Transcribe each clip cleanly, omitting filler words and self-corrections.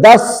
10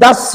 10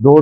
2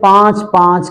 5